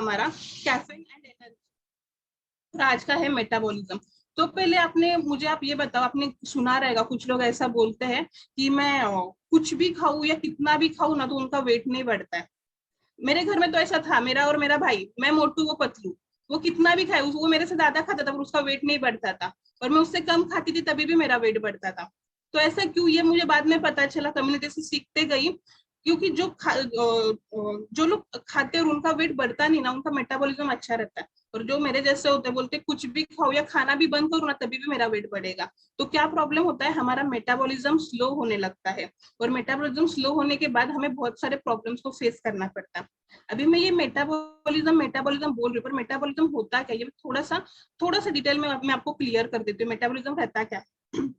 हमारा caffeine and energy, आज का है मेटाबॉलिज्म। तो पहले आपने मुझे आप ये बताओ, आपने सुना रहेगा कुछ लोग ऐसा बोलते हैं कि मैं कुछ भी खाऊं या कितना भी खाऊं ना तो उनका वेट नहीं बढ़ता है। मेरे घर में तो ऐसा था, मेरा और मेरा भाई, मैं मोटू वो पतलू, वो कितना भी खाए वो मेरे से ज्यादा खाता था पर उसका वेट नहीं बढ़ता था, और मैं उससे कम खाती थी तभी भी मेरा वेट बढ़ता था। तो ऐसा क्यों, ये मुझे बाद में पता चला, कम्युनिटी से सीखते गई। क्योंकि जो लोग खाते हैं और उनका वेट बढ़ता नहीं ना, उनका मेटाबॉलिज्म अच्छा रहता है। और जो मेरे जैसे होते हैं बोलते कुछ भी खाओ या खाना भी बंद करो ना तभी भी मेरा वेट बढ़ेगा। तो क्या प्रॉब्लम होता है, हमारा मेटाबॉलिज्म स्लो होने लगता है, और मेटाबॉलिज्म स्लो होने के बाद हमें बहुत सारे प्रॉब्लम्स को फेस करना पड़ता है। अभी मैं ये मेटाबॉलिज्म मेटाबॉलिज्म बोल रही हूँ, पर मेटाबॉलिज्म होता क्या, ये थोड़ा सा डिटेल में मैं आपको क्लियर कर देती हूँ, मेटाबॉलिज्म रहता क्या है।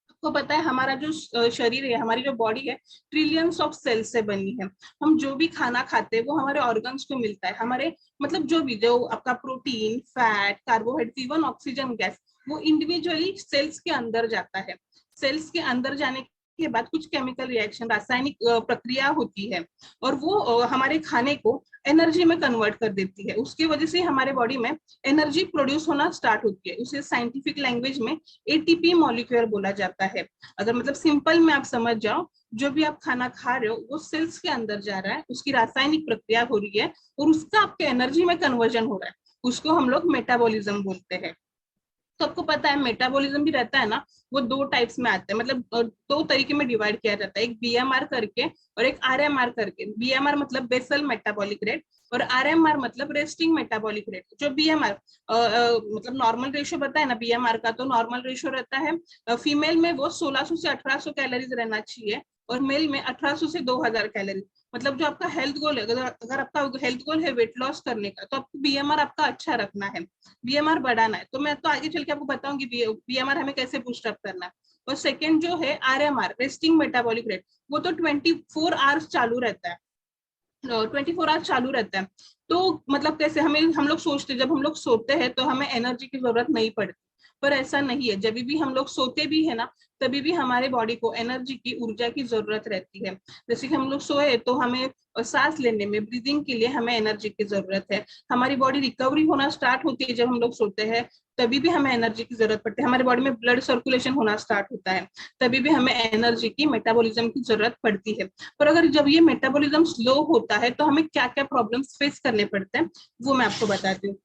आपको पता है हमारा जो शरीर है, हमारी जो बॉडी है, ट्रिलियंस ऑफ सेल्स से बनी है। हम जो भी खाना खाते हैं वो हमारे ऑर्गन्स को मिलता है, हमारे मतलब जो आपका protein, fat, carbohydrate, even oxygen gas, वो इंडिविजुअली सेल्स के अंदर जाता है। सेल्स के अंदर जाने के बाद कुछ केमिकल रिएक्शन, रासायनिक प्रक्रिया होती है, और वो हमारे खाने को एनर्जी में कन्वर्ट कर देती है। उसकी वजह से हमारे बॉडी में एनर्जी प्रोड्यूस होना स्टार्ट होती है। उसे साइंटिफिक लैंग्वेज में एटीपी मॉलिक्यूल बोला जाता है। अगर मतलब सिंपल में आप समझ जाओ, जो भी आप खाना खा रहे हो वो सेल्स के अंदर जा रहा है, उसकी रासायनिक प्रक्रिया हो रही है, और उसका आपके एनर्जी में कन्वर्जन हो रहा है। उसको हम लोग मेटाबॉलिज्म बोलते हैं। तो आपको पता है मेटाबॉलिज्म भी रहता है ना, वो दो टाइप्स में आते हैं, मतलब दो तरीके में डिवाइड किया जाता है, एक बीएमआर करके और एक आरएमआर करके। बीएमआर मतलब बेसल मेटाबॉलिक रेट, और आरएमआर मतलब रेस्टिंग मेटाबॉलिक रेट। जो बीएमआर मतलब नॉर्मल रेशियो बताया है ना बीएमआर का, तो नॉर्मल रेशियो रहता है फीमेल में वो 1600 से 1800 कैलोरीज रहना चाहिए, और मेल में 1800 से 2000 कैलोरीज। मतलब जो आपका हेल्थ गोल है, अगर आपका हेल्थ गोल है वेट लॉस करने का, तो आपको बीएमआर आपका अच्छा रखना है, बीएमआर बढ़ाना है। तो मैं तो आगे चल के आपको बताऊंगी बीएमआर हमें कैसे बूस्ट अप करना है। और सेकंड जो है आरएमआर, रेस्टिंग मेटाबॉलिक रेट, वो तो 24 आवर्स चालू रहता है, 24 आवर्स चालू रहता है। तो मतलब कैसे हम लोग सोचते हैं जब हम लोग सोते हैं तो हमें एनर्जी की जरूरत नहीं पड़ती, पर ऐसा नहीं है। जब भी हम लोग सोते भी है ना, तभी भी हमारे बॉडी को एनर्जी की, ऊर्जा की जरूरत रहती है। जैसे कि हम लोग सोए तो हमें सांस लेने में, ब्रीदिंग के लिए हमें एनर्जी की जरूरत है। हमारी बॉडी रिकवरी होना स्टार्ट होती है जब हम लोग सोते हैं, तभी भी हमें एनर्जी की जरूरत पड़ती है। हमारे बॉडी में ब्लड सर्कुलेशन होना स्टार्ट होता है, तभी भी हमें एनर्जी की, मेटाबॉलिज्म की जरूरत पड़ती है। पर अगर जब ये मेटाबॉलिज्म स्लो होता है तो हमें क्या क्या प्रॉब्लम्स फेस करने पड़ते हैं, वो मैं आपको बताती हूँ।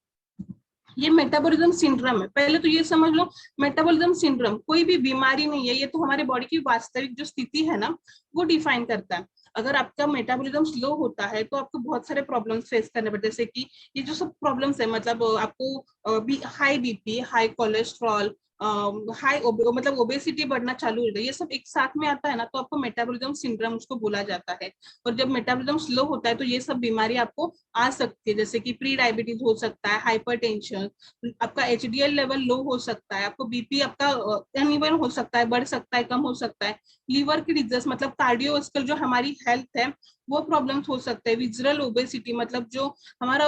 ये मेटाबॉलिज्म सिंड्रोम है, पहले तो ये समझ लो, मेटाबॉलिज्म सिंड्रोम कोई भी बीमारी नहीं है, ये तो हमारे बॉडी की वास्तविक जो स्थिति है ना, वो डिफाइन करता है। अगर आपका मेटाबॉलिज्म स्लो होता है तो आपको बहुत सारे प्रॉब्लम्स फेस करने पड़ते हैं, जैसे कि ये जो सब प्रॉब्लम्स है, मतलब आपको high BP, high cholesterol, high मतलब ओबेसिटी बढ़ना चालू हो गई, ये सब एक साथ में आता है ना, तो आपको मेटाबॉलिज्म सिंड्रोम उसको बोला जाता है। और जब मेटाबॉलिज्म स्लो होता है तो ये सब बीमारी आपको आ सकती है, जैसे कि प्री डायबिटीज हो सकता है, हाइपरटेंशन, आपका एचडीएल लेवल लो हो सकता है, आपको बीपी आपका अनइवन हो सकता है, बढ़ सकता है, कम हो सकता है, लीवर की डिजीज मतलब कार्डियोवास्कुलर जो हमारी हेल्थ है वो प्रॉब्लम्स हो सकते हैं, विजरल ओबेसिटी मतलब जो हमारा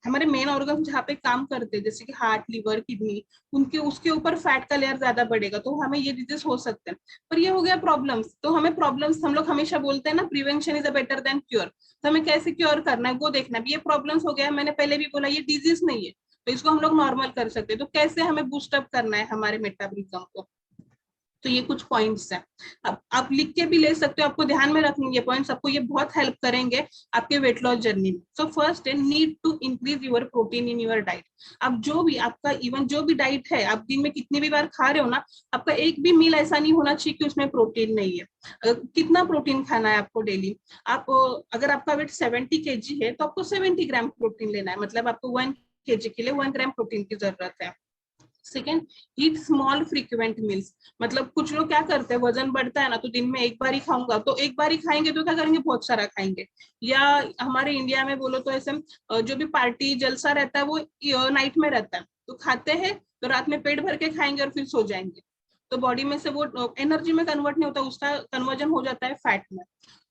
हमारे मेन ऑर्गन जहाँ पे काम करते हैं, जैसे कि हार्ट, लीवर, किडनी, उनके उसके ऊपर फैट का लेयर ज्यादा बढ़ेगा तो हमें ये डिजीज हो सकते हैं। पर ये हो गया प्रॉब्लम्स, तो हमें प्रॉब्लम्स, हम लोग हमेशा बोलते हैं ना prevention is a better than cure, तो हमें कैसे क्योर करना है वो देखना है। ये प्रॉब्लम्स हो गया, मैंने पहले भी बोला ये डिजीज नहीं है, तो इसको हम लोग नॉर्मल कर सकते हैं। तो कैसे हमें बूस्ट अप करना है हमारे मेटाबॉलिज्म को, तो ये कुछ पॉइंट्स हैं। अब आप लिख के भी ले सकते हो, आपको ध्यान में रखनी है पॉइंट्स, आपको ये बहुत हेल्प करेंगे आपके वेट लॉस जर्नी में। सो फर्स्ट है need to increase your protein in your diet. अब जो भी आपका इवन जो भी डाइट है, आप दिन में कितनी भी बार खा रहे हो ना, आपका एक भी मील ऐसा नहीं होना चाहिए कि उसमें प्रोटीन नहीं है। कितना प्रोटीन खाना है आपको डेली, आप अगर आपका वेट 70 kg है तो आपको 70 ग्राम प्रोटीन लेना है, मतलब आपको 1 kg के लिए 1 ग्राम प्रोटीन की जरूरत है। Second, eat small frequent meals. मतलब कुछ लोग क्या करते हैं, वजन बढ़ता है ना तो दिन में एक बार ही खाऊंगा, तो एक बार ही खाएंगे तो क्या करेंगे, बहुत सारा खाएंगे। या हमारे इंडिया में बोलो तो ऐसे जो भी पार्टी जलसा रहता है वो नाइट में रहता है, तो खाते हैं तो रात में पेट भर के खाएंगे और फिर सो जाएंगे, तो बॉडी में से वो एनर्जी में कन्वर्ट नहीं होता, उसका कन्वर्जन हो जाता है फैट में।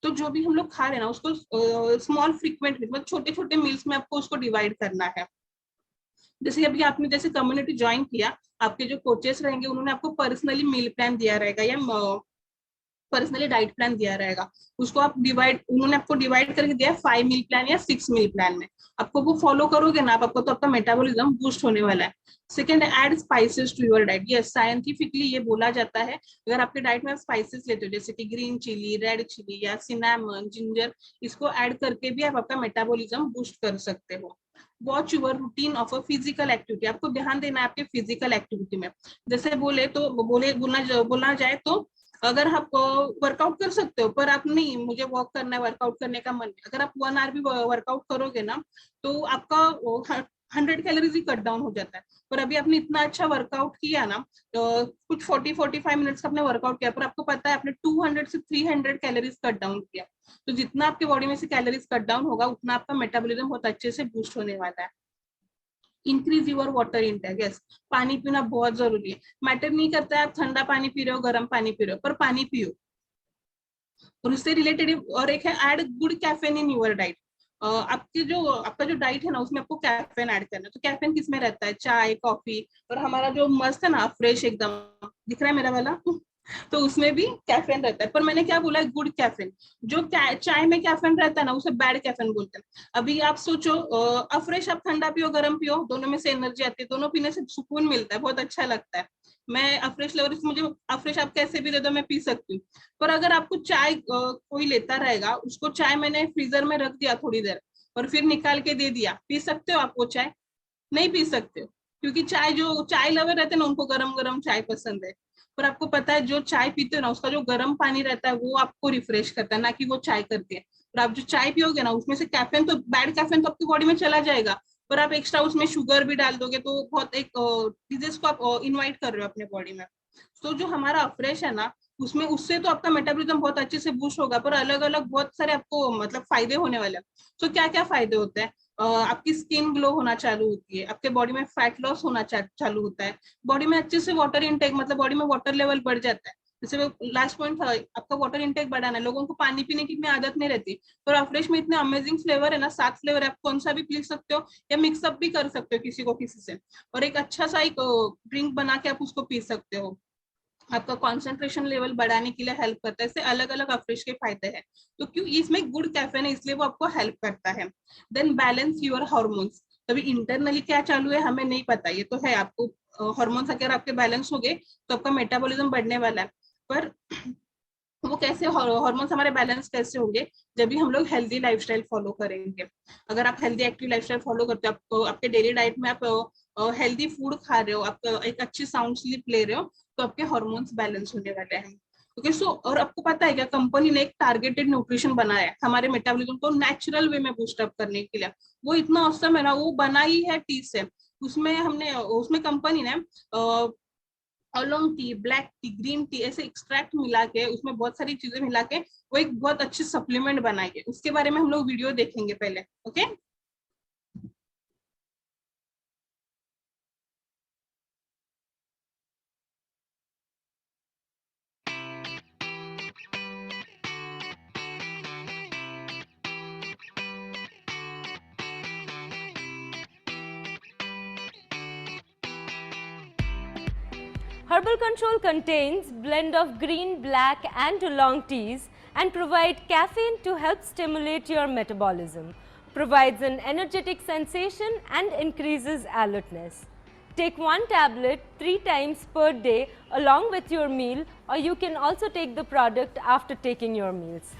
तो जो भी हम लोग खा रहे हैं ना उसको स्मॉल फ्रीक्वेंट मतलब छोटे छोटे मील्स में आपको उसको डिवाइड करना है। जैसे अभी आपने जैसे कम्युनिटी ज्वाइन किया, आपके जो कोचेस रहेंगे उन्होंने आपको पर्सनली मील प्लान दिया रहेगा, या पर्सनली डाइट प्लान दिया रहेगा, उसको आप डिवाइड, उन्होंने आपको डिवाइड करके दिया है 5 मील प्लान या 6 मील प्लान में, आपको वो फॉलो करोगे ना आपको तो आपका मेटाबॉलिज्म बूस्ट होने वाला है। Second, add spices to your diet. Yes, scientifically ये बोला जाता है, अगर आपके डाइट में आप स्पाइसेस लेते हो जैसे कि ग्रीन चिली, रेड चिली या सिनेमन, जिंजर, इसको ऐड करके भी आप आपका मेटाबॉलिज्म बूस्ट कर सकते हो। Watch your routine of a physical activity, आपको ध्यान देना है आपके फिजिकल एक्टिविटी में। जैसे बोलना जाए तो अगर आप वर्कआउट कर सकते हो पर आप नहीं, मुझे वॉक करना है, वर्कआउट करने का मन है, अगर आप 1 आवर भी वर्कआउट करोगे ना तो आपका 100 कैलोरीज ही कट डाउन हो जाता है। पर अभी आपने इतना अच्छा वर्कआउट किया ना, कुछ 40-45 मिनट्स का आपने वर्कआउट किया पर आपको पता है आपने 200 से 300 कैलोरीज कट डाउन किया। तो जितना आपके बॉडी में से कैलोरीज कट डाउन होगा उतना आपका मेटाबॉलिज्म बहुत अच्छे से बूस्ट होने वाला है। Increase your water intake. Yes, पानी पीना बहुत जरूरी है। मैटर नहीं करता है आप ठंडा पानी पी रहे हो, गर्म पानी पी रहे हो, पर पानी पियो। और उससे रिलेटेड और एक है add good caffeine in your diet. आपका जो डाइट है ना उसमें आपको कैफेन ऐड करना है। तो कैफेन किस में रहता है? चाय, कॉफी, और हमारा जो मस्त है ना फ्रेश एकदम, दिख रहा है मेरा वाला तो उसमें भी कैफेन रहता है। पर मैंने क्या बोला है? Good caffeine. जो चाय में कैफेन रहता है ना उसे बैड कैफेन बोलते हैं। अभी आप सोचो, अफ्रेश आप ठंडा पियो गर्म पियो, दोनों में से एनर्जी आती है, दोनों पीने से सुकून मिलता है, बहुत अच्छा लगता है। मैं अफ्रेश लवर, मुझे अफ्रेश आप कैसे भी दे दो मैं पी सकती हूँ। पर अगर आपको चाय कोई लेता रहेगा, उसको चाय मैंने फ्रीजर में रख दिया थोड़ी देर और फिर निकाल के दे दिया, पी सकते हो आप वो चाय? नहीं पी सकते हो, क्योंकि चाय, जो चाय लवर रहते हैं ना उनको गरम गरम चाय पसंद है। पर आपको पता है जो चाय पीते हो ना उसका जो गर्म पानी रहता है वो आपको रिफ्रेश करता है, ना कि वो चाय करती है। और आप जो चाय पियोगे ना उसमें से कैफीन तो, बैड कैफीन तो आपकी बॉडी में चला जाएगा, पर आप एक्स्ट्रा उसमें शुगर भी डाल दोगे तो बहुत एक डिजीज को आप इनवाइट कर रहे हो अपने बॉडी में। तो जो हमारा फ्रेश है ना उसमें, उससे तो आपका मेटाबॉलिज्म बहुत अच्छे से बूस्ट होगा, पर अलग अलग बहुत सारे आपको मतलब फायदे होने वाले हैं। तो क्या क्या फायदे होते हैं? आपकी स्किन ग्लो होना चालू होती है, आपके बॉडी में फैट लॉस होना चालू होता है, बॉडी में अच्छे से वाटर इनटेक, मतलब बॉडी में वाटर लेवल बढ़ जाता है। जैसे लास्ट पॉइंट था आपका वाटर इनटेक बढ़ाना है। लोगों को पानी पीने की इतनी आदत नहीं रहती, पर अफ्रेश में इतने अमेजिंग फ्लेवर है ना, 7 फ्लेवर है, आप कौन सा भी पी सकते हो या मिक्सअप भी कर सकते हो किसी को किसी से, और एक अच्छा सा एक ड्रिंक बना के आप उसको पी सकते हो। आपका कंसंट्रेशन लेवल बढ़ाने के लिए हेल्प करता है। इससे अलग अलग अफ्रेश के फायदे हैं। तो क्यों? इसमें गुड कैफीन है इसलिए वो आपको हेल्प करता है। Then balance your hormones. तभी इंटरनली क्या चालू है हमें नहीं पता, ये तो है आपको, हार्मोन्स अगर आपके बैलेंस हो गए तो आपका मेटाबॉलिज्म बढ़ने वाला है। पर वो कैसे, हार्मोन्स हमारे बैलेंस कैसे होंगे? जब भी हम लोग हेल्दी लाइफस्टाइल फॉलो करेंगे। अगर आप हेल्दी एक्टिव लाइफस्टाइल फॉलो करते हो, आप आपके डेली डाइट में आप हेल्दी फूड खा रहे हो, आप एक अच्छी साउंड स्लीप ले रहे हो, तो आपके हार्मोन्स बैलेंस होने वाले हैं। ओके, सो और आपको पता है क्या, कंपनी ने एक टारगेटेड न्यूट्रिशन बनाया है हमारे मेटाबॉलिज्म को नेचुरल वे में बूस्ट अप करने के लिए। वो इतना औसम है ना, वो बनाई है टी से। उसमें कंपनी ने along T, black T, green tea, ऐसे एक्सट्रैक्ट मिला के, उसमें बहुत सारी चीजें मिला के वो एक बहुत अच्छी सप्लीमेंट बनाई है। उसके बारे में हम लोग वीडियो देखेंगे पहले। Okay, Herbal Control contains blend of green, black and oolong teas and provide caffeine to help stimulate your metabolism, provides an energetic sensation and increases alertness. Take 1 tablet 3 times per day along with your meal, or you can also take the product after taking your meals.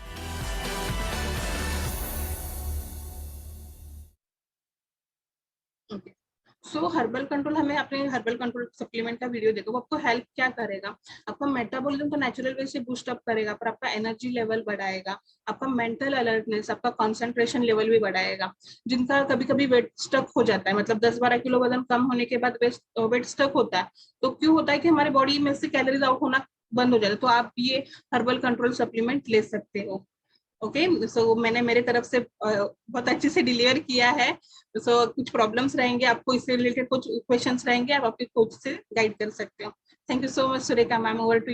Okay. So herbal control, हमें अपने herbal control supplement का video देखो, वो आपको help क्या करेगा? आपका metabolism तो नेचुरल वे से बूस्ट अप करेगा, पर आपका एनर्जी लेवल बढ़ाएगा, आपका मेंटल अलर्टनेस, आपका कंसंट्रेशन लेवल भी बढ़ाएगा। जिनका कभी कभी वेट स्टक हो जाता है, मतलब 10-12 किलो वजन कम होने के बाद वेट स्टक होता है, तो क्यों होता है कि हमारे बॉडी में से कैलोरीज आउट होना बंद हो जाता है। तो आप ये हर्बल कंट्रोल सप्लीमेंट ले सकते हो। ओके, सो मैंने मेरे तरफ से बहुत अच्छे से डिलीवर किया है। सो कुछ प्रॉब्लम्स रहेंगे आपको, इससे रिलेटेड कुछ क्वेश्चंस रहेंगे, आप आपके कोच से गाइड कर सकते हो। Thank you so much Surekha ma'am, over to